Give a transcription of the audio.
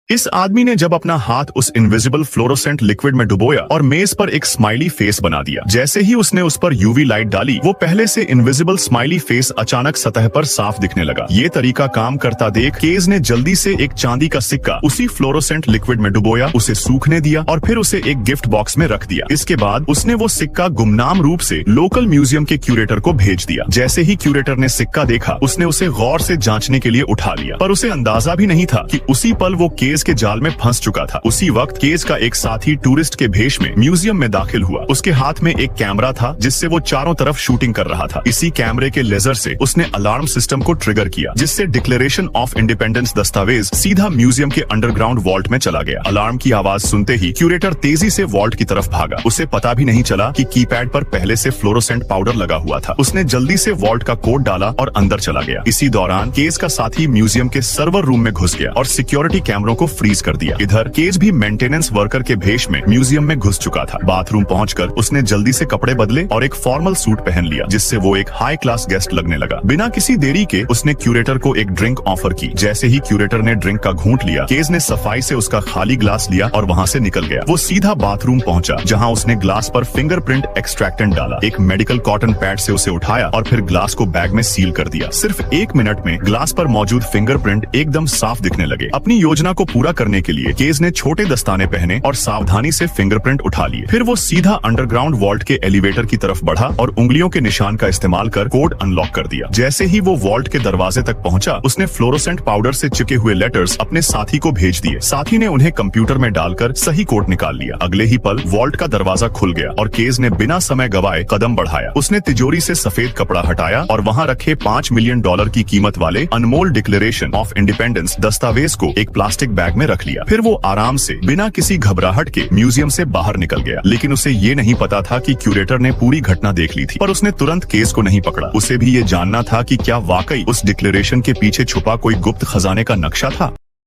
इस आदमी ने जब अपना हाथ उस इनविजिबल फ्लोरोसेंट लिक्विड में डुबोया और मेज पर एक स्माइली फेस बना दिया। जैसे ही उसने उस पर यूवी लाइट डाली, वो पहले से इनविजिबल स्माइली फेस अचानक सतह पर साफ दिखने लगा। ये तरीका काम करता देख केज ने जल्दी से एक चांदी का सिक्का उसी फ्लोरोसेंट लिक्विड में डुबोया, उसे सूखने दिया और फिर उसे एक गिफ्ट बॉक्स में रख दिया। इसके बाद उसने वो सिक्का गुमनाम रूप से लोकल म्यूजियम के क्यूरेटर को भेज दिया। जैसे ही क्यूरेटर ने सिक्का देखा, उसने उसे गौर से जांचने के लिए उठा लिया, पर उसे अंदाजा भी नहीं था कि उसी पल वो केज के जाल में फंस चुका था। उसी वक्त केज का एक साथी टूरिस्ट के भेष में म्यूजियम में दाखिल हुआ। उसके हाथ में एक कैमरा था जिससे वो चारों तरफ शूटिंग कर रहा था। इसी कैमरे के लेजर से उसने अलार्म सिस्टम को ट्रिगर किया, जिससे डिक्लेरेशन ऑफ इंडिपेंडेंस दस्तावेज सीधा म्यूजियम के अंडरग्राउंड वॉल्ट में चला गया। अलार्म की आवाज सुनते ही क्यूरेटर तेजी से वॉल्ट की तरफ भागा। उसे पता भी नहीं चला कि कीपैड पर पहले से फ्लोरोसेंट पाउडर लगा हुआ था। उसने जल्दी से वॉल्ट का कोड डाला और अंदर चला गया। इसी दौरान केज का साथी म्यूजियम के सर्वर रूम में घुस गया और सिक्योरिटी कैमरों को फ्रीज कर दिया। इधर केज भी मेंटेनेंस वर्कर के भेष में म्यूजियम में घुस चुका था। बाथरूम पहुंचकर उसने जल्दी से कपड़े बदले और एक फॉर्मल सूट पहन लिया, जिससे वो एक हाई क्लास गेस्ट लगने लगा। बिना किसी देरी के उसने क्यूरेटर को एक ड्रिंक ऑफर की। जैसे ही क्यूरेटर ने ड्रिंक का घूंट लिया, केज ने सफाई से उसका खाली ग्लास लिया और वहां से निकल गया। वो सीधा बाथरूम पहुंचा, जहां उसने ग्लास पर फिंगरप्रिंट एक्सट्रैक्टेंट डाला, एक मेडिकल कॉटन पैड से उसे उठाया और फिर ग्लास को बैग में सील कर दिया। सिर्फ 1 मिनट में ग्लास पर मौजूद फिंगरप्रिंट एकदम साफ दिखने लगे। अपनी योजना को पूरा करने के लिए केज ने छोटे दस्ताने पहने और सावधानी से फिंगरप्रिंट उठा लिए। फिर वो सीधा अंडरग्राउंड वॉल्ट के एलिवेटर की तरफ बढ़ा और उंगलियों के निशान का इस्तेमाल कर कोड अनलॉक कर दिया। जैसे ही वो वॉल्ट के दरवाजे तक पहुंचा, उसने फ्लोरोसेंट पाउडर से चिपके हुए लेटर्स अपने साथी को भेज दिए। साथी ने उन्हें कंप्यूटर में डालकर सही कोड निकाल लिया। अगले ही पल वॉल्ट का दरवाजा खुल गया और केज ने बिना समय गवाए कदम बढ़ाया। उसने तिजोरी से सफेद कपड़ा हटाया और वहां रखे $5 मिलियन की कीमत वाले अनमोल डिक्लेरेशन ऑफ इंडिपेंडेंस दस्तावेज को एक प्लास्टिक बैग में रख लिया। फिर वो आराम से बिना किसी घबराहट के म्यूजियम से बाहर निकल गया। लेकिन उसे ये नहीं पता था कि क्यूरेटर ने पूरी घटना देख ली थी, पर उसने तुरंत केस को नहीं पकड़ा। उसे भी ये जानना था कि क्या वाकई उस डिक्लेरेशन के पीछे छुपा कोई गुप्त खजाने का नक्शा था।